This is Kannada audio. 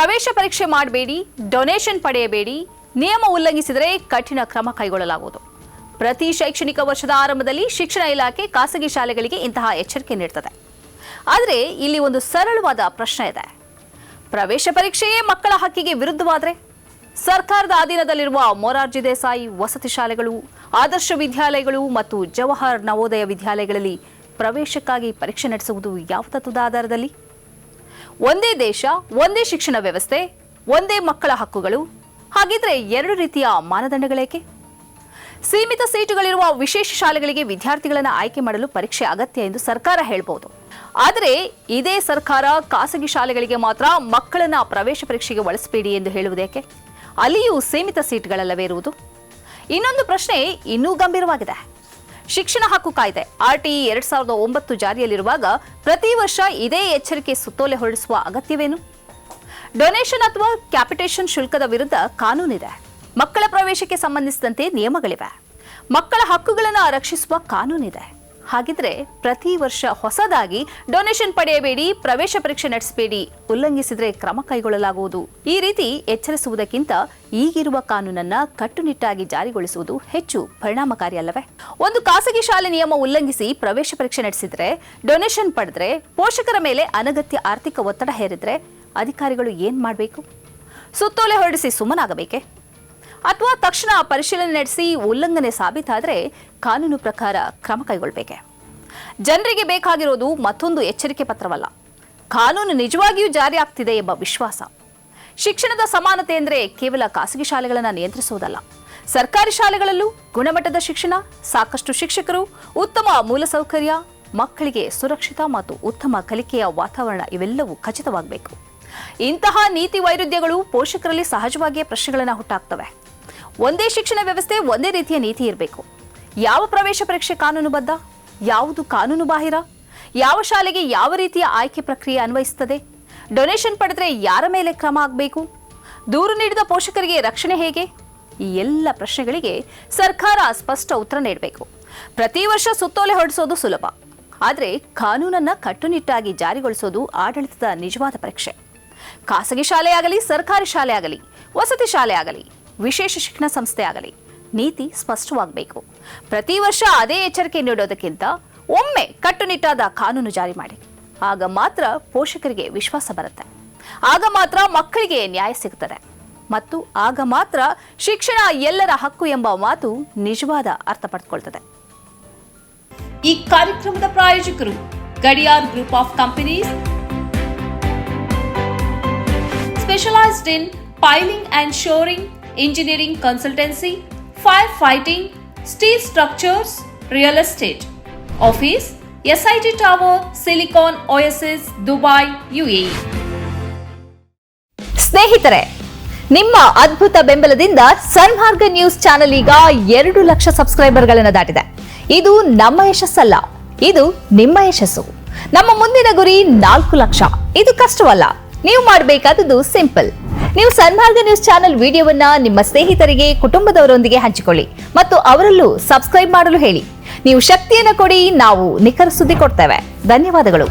ಪ್ರವೇಶ ಪರೀಕ್ಷೆ ಮಾಡಬೇಡಿ, ಡೊನೇಷನ್ ಪಡೆಯಬೇಡಿ, ನಿಯಮ ಉಲ್ಲಂಘಿಸಿದರೆ ಕಠಿಣ ಕ್ರಮ ಕೈಗೊಳ್ಳಲಾಗುವುದು. ಪ್ರತಿ ಶೈಕ್ಷಣಿಕ ವರ್ಷದ ಆರಂಭದಲ್ಲಿ ಶಿಕ್ಷಣ ಇಲಾಖೆ ಖಾಸಗಿ ಶಾಲೆಗಳಿಗೆ ಇಂತಹ ಎಚ್ಚರಿಕೆ ನೀಡುತ್ತದೆ. ಆದರೆ ಇಲ್ಲಿ ಒಂದು ಸರಳವಾದ ಪ್ರಶ್ನೆ ಇದೆ. ಪ್ರವೇಶ ಪರೀಕ್ಷೆಯೇ ಮಕ್ಕಳ ಹಕ್ಕಿಗೆ ವಿರುದ್ಧವಾದರೆ ಸರ್ಕಾರದ ಅಧೀನದಲ್ಲಿರುವ ಮೊರಾರ್ಜಿ ದೇಸಾಯಿ ವಸತಿ ಶಾಲೆಗಳು, ಆದರ್ಶ ವಿದ್ಯಾಲಯಗಳು ಮತ್ತು ಜವಾಹರ್ ನವೋದಯ ವಿದ್ಯಾಲಯಗಳಲ್ಲಿ ಪ್ರವೇಶಕ್ಕಾಗಿ ಪರೀಕ್ಷೆ ನಡೆಸುವುದು ಯಾವ ತತ್ವದ ಆಧಾರದಲ್ಲಿ? ಒಂದೇ ದೇಶ, ಒಂದೇ ಶಿಕ್ಷಣ ವ್ಯವಸ್ಥೆ, ಒಂದೇ ಮಕ್ಕಳ ಹಕ್ಕುಗಳು. ಹಾಗಿದ್ರೆ ಎರಡು ರೀತಿಯ ಮಾನದಂಡಗಳೇಕೆ? ಸೀಮಿತ ಸೀಟುಗಳಿರುವ ವಿಶೇಷ ಶಾಲೆಗಳಿಗೆ ವಿದ್ಯಾರ್ಥಿಗಳನ್ನು ಆಯ್ಕೆ ಮಾಡಲು ಪರೀಕ್ಷೆ ಅಗತ್ಯ ಎಂದು ಸರ್ಕಾರ ಹೇಳಬಹುದು. ಆದರೆ ಇದೇ ಸರ್ಕಾರ ಖಾಸಗಿ ಶಾಲೆಗಳಿಗೆ ಮಾತ್ರ ಮಕ್ಕಳನ್ನ ಪ್ರವೇಶ ಪರೀಕ್ಷೆಗೆ ಒಳಸಬೇಡಿ ಎಂದು ಹೇಳುವುದೇಕೆ? ಅಲ್ಲಿಯೂ ಸೀಮಿತ ಸೀಟ್ಗಳಲ್ಲವೇ ಇರುವುದು? ಇನ್ನೊಂದು ಪ್ರಶ್ನೆ ಇನ್ನೂ ಗಂಭೀರವಾಗಿದೆ. ಶಿಕ್ಷಣ ಹಕ್ಕು ಕಾಯ್ದೆ RTE 2009 ಜಾರಿಯಲ್ಲಿರುವಾಗ ಪ್ರತಿ ವರ್ಷ ಇದೇ ಎಚ್ಚರಿಕೆ ಸುತ್ತೋಲೆ ಹೊರಡಿಸುವ ಅಗತ್ಯವೇನು? ಡೊನೇಷನ್ ಅಥವಾ ಕ್ಯಾಪಿಟೇಷನ್ ಶುಲ್ಕದ ವಿರುದ್ಧ ಕಾನೂನಿದೆ. ಮಕ್ಕಳ ಪ್ರವೇಶಕ್ಕೆ ಸಂಬಂಧಿಸಿದಂತೆ ನಿಯಮಗಳಿವೆ. ಮಕ್ಕಳ ಹಕ್ಕುಗಳನ್ನು ರಕ್ಷಿಸುವ ಕಾನೂನಿದೆ. ಹಾಗಿದ್ರೆ ಪ್ರತಿ ವರ್ಷ ಹೊಸದಾಗಿ ಡೊನೇಷನ್ ಪಡೆಯಬೇಡಿ, ಪ್ರವೇಶ ಪರೀಕ್ಷೆ ನಡೆಸಬೇಡಿ, ಉಲ್ಲಂಘಿಸಿದರೆ ಕ್ರಮ ಕೈಗೊಳ್ಳಲಾಗುವುದು, ಈ ರೀತಿ ಎಚ್ಚರಿಸುವುದಕ್ಕಿಂತ ಈಗಿರುವ ಕಾನೂನನ್ನ ಕಟ್ಟುನಿಟ್ಟಾಗಿ ಜಾರಿಗೊಳಿಸುವುದು ಹೆಚ್ಚು ಪರಿಣಾಮಕಾರಿ ಅಲ್ಲವೇ? ಒಂದು ಖಾಸಗಿ ಶಾಲೆ ನಿಯಮ ಉಲ್ಲಂಘಿಸಿ ಪ್ರವೇಶ ಪರೀಕ್ಷೆ ನಡೆಸಿದ್ರೆ, ಡೊನೇಷನ್ ಪಡೆದ್ರೆ, ಪೋಷಕರ ಮೇಲೆ ಅನಗತ್ಯ ಆರ್ಥಿಕ ಒತ್ತಡ ಹೇರಿದ್ರೆ ಅಧಿಕಾರಿಗಳು ಏನ್ ಮಾಡಬೇಕು? ಸುತ್ತೋಲೆ ಹೊರಡಿಸಿ ಸುಮ್ಮನಾಗಬೇಕೆ? ಅಥವಾ ತಕ್ಷಣ ಪರಿಶೀಲನೆ ನಡೆಸಿ ಉಲ್ಲಂಘನೆ ಸಾಬೀತಾದರೆ ಕಾನೂನು ಪ್ರಕಾರ ಕ್ರಮ ಕೈಗೊಳ್ಳಬೇಕೆ? ಜನರಿಗೆ ಬೇಕಾಗಿರೋದು ಮತ್ತೊಂದು ಎಚ್ಚರಿಕೆ ಪತ್ರವಲ್ಲ, ಕಾನೂನು ನಿಜವಾಗಿಯೂ ಜಾರಿ ಆಗ್ತಿದೆ ಎಂಬ ವಿಶ್ವಾಸ. ಶಿಕ್ಷಣದ ಸಮಾನತೆ ಎಂದರೆ ಕೇವಲ ಖಾಸಗಿ ಶಾಲೆಗಳನ್ನು ನಿಯಂತ್ರಿಸುವುದಲ್ಲ. ಸರ್ಕಾರಿ ಶಾಲೆಗಳಲ್ಲೂ ಗುಣಮಟ್ಟದ ಶಿಕ್ಷಣ, ಸಾಕಷ್ಟು ಶಿಕ್ಷಕರು, ಉತ್ತಮ ಮೂಲಸೌಕರ್ಯ, ಮಕ್ಕಳಿಗೆ ಸುರಕ್ಷಿತ ಮತ್ತು ಉತ್ತಮ ಕಲಿಕೆಯ ವಾತಾವರಣ ಇವೆಲ್ಲವೂ ಖಚಿತವಾಗಬೇಕು. ಇಂತಹ ನೀತಿ ವೈರುಧ್ಯಗಳು ಪೋಷಕರಲ್ಲಿ ಸಹಜವಾಗಿಯೇ ಪ್ರಶ್ನೆಗಳನ್ನು ಹುಟ್ಟಾಕ್ತವೆ. ಒಂದೇ ಶಿಕ್ಷಣ ವ್ಯವಸ್ಥೆ, ಒಂದೇ ರೀತಿಯ ನೀತಿ ಇರಬೇಕು. ಯಾವ ಪ್ರವೇಶ ಪರೀಕ್ಷೆ ಕಾನೂನುಬದ್ಧ, ಯಾವುದು ಕಾನೂನು ಬಾಹಿರ, ಯಾವ ಶಾಲೆಗೆ ಯಾವ ರೀತಿಯ ಆಯ್ಕೆ ಪ್ರಕ್ರಿಯೆ ಅನ್ವಯಿಸುತ್ತದೆ, ಡೊನೇಷನ್ ಪಡೆದರೆ ಯಾರ ಮೇಲೆ ಕ್ರಮ ಆಗಬೇಕು, ದೂರು ನೀಡಿದ ಪೋಷಕರಿಗೆ ರಕ್ಷಣೆ ಹೇಗೆ? ಈ ಎಲ್ಲ ಪ್ರಶ್ನೆಗಳಿಗೆ ಸರ್ಕಾರ ಸ್ಪಷ್ಟ ಉತ್ತರ ನೀಡಬೇಕು. ಪ್ರತಿ ವರ್ಷ ಸುತ್ತೋಲೆ ಹೊರಡಿಸೋದು ಸುಲಭ, ಆದರೆ ಕಾನೂನನ್ನ ಕಟ್ಟುನಿಟ್ಟಾಗಿ ಜಾರಿಗೊಳಿಸೋದು ಆಡಳಿತದ ನಿಜವಾದ ಪರೀಕ್ಷೆ. ಖಾಸಗಿ ಶಾಲೆಯಾಗಲಿ, ಸರ್ಕಾರಿ ಶಾಲೆ ಆಗಲಿ, ವಸತಿ ಶಾಲೆ ಆಗಲಿ, ವಿಶೇಷ ಶಿಕ್ಷಣ ಸಂಸ್ಥೆ ಆಗಲಿ, ನೀತಿ ಸ್ಪಷ್ಟವಾಗಬೇಕು. ಪ್ರತಿ ವರ್ಷ ಅದೇ ಎಚ್ಚರಿಕೆ ನೀಡೋದಕ್ಕಿಂತ ಒಮ್ಮೆ ಕಟ್ಟುನಿಟ್ಟಾದ ಕಾನೂನು ಜಾರಿ ಮಾಡಿ. ಆಗ ಮಾತ್ರ ಪೋಷಕರಿಗೆ ವಿಶ್ವಾಸ ಬರುತ್ತೆ, ಆಗ ಮಾತ್ರ ಮಕ್ಕಳಿಗೆ ನ್ಯಾಯ ಸಿಗುತ್ತದೆ, ಮತ್ತು ಆಗ ಮಾತ್ರ ಶಿಕ್ಷಣ ಎಲ್ಲರ ಹಕ್ಕು ಎಂಬ ಮಾತು ನಿಜವಾದ ಅರ್ಥ ಪಡೆದುಕೊಳ್ಳುತ್ತದೆ. ಈ ಕಾರ್ಯಕ್ರಮದ ಪ್ರಾಯೋಜಕರು Gadiyar group of companies, specialized in piling and shoring, engineering consultancy, firefighting, steel structures, real estate. Office SIT Tower, Silicon Oasis, Dubai, UAE. ಸ್ನೇಹಿತರೆ, ನಿಮ್ಮ ಅದ್ಭುತ ಬೆಂಬಲದಿಂದ ಸನ್ಮಾರ್ಗ ನ್ಯೂಸ್ ಚಾನೆಲ್ ಈಗ 2 ಲಕ್ಷ ಸಬ್ಸ್ಕ್ರೈಬರ್ಗಳನ್ನು ದಾಟಿದೆ. ಇದು ನಮ್ಮ ಯಶಸ್ಸಲ್ಲ, ಇದು ನಿಮ್ಮ ಯಶಸ್ಸು. ನಮ್ಮ ಮುಂದಿನ ಗುರಿ 4 ಲಕ್ಷ. ಇದು ಕಷ್ಟವಲ್ಲ. ನೀವು ಮಾಡಬೇಕಾದದ್ದು ಸಿಂಪಲ್. ನೀವು ಸನ್ಮಾರ್ಗ ನ್ಯೂಸ್ ಚಾನೆಲ್ ವಿಡಿಯೋವನ್ನ ನಿಮ್ಮ ಸ್ನೇಹಿತರಿಗೆ, ಕುಟುಂಬದವರೊಂದಿಗೆ ಹಂಚಿಕೊಳ್ಳಿ ಮತ್ತು ಅವರಲ್ಲೂ ಸಬ್ಸ್ಕ್ರೈಬ್ ಮಾಡಲು ಹೇಳಿ. ನೀವು ಶಕ್ತಿಯನ್ನು ಕೊಡಿ, ನಾವು ನಿಖರ ಸುದ್ದಿ ಕೊಡ್ತೇವೆ. ಧನ್ಯವಾದಗಳು.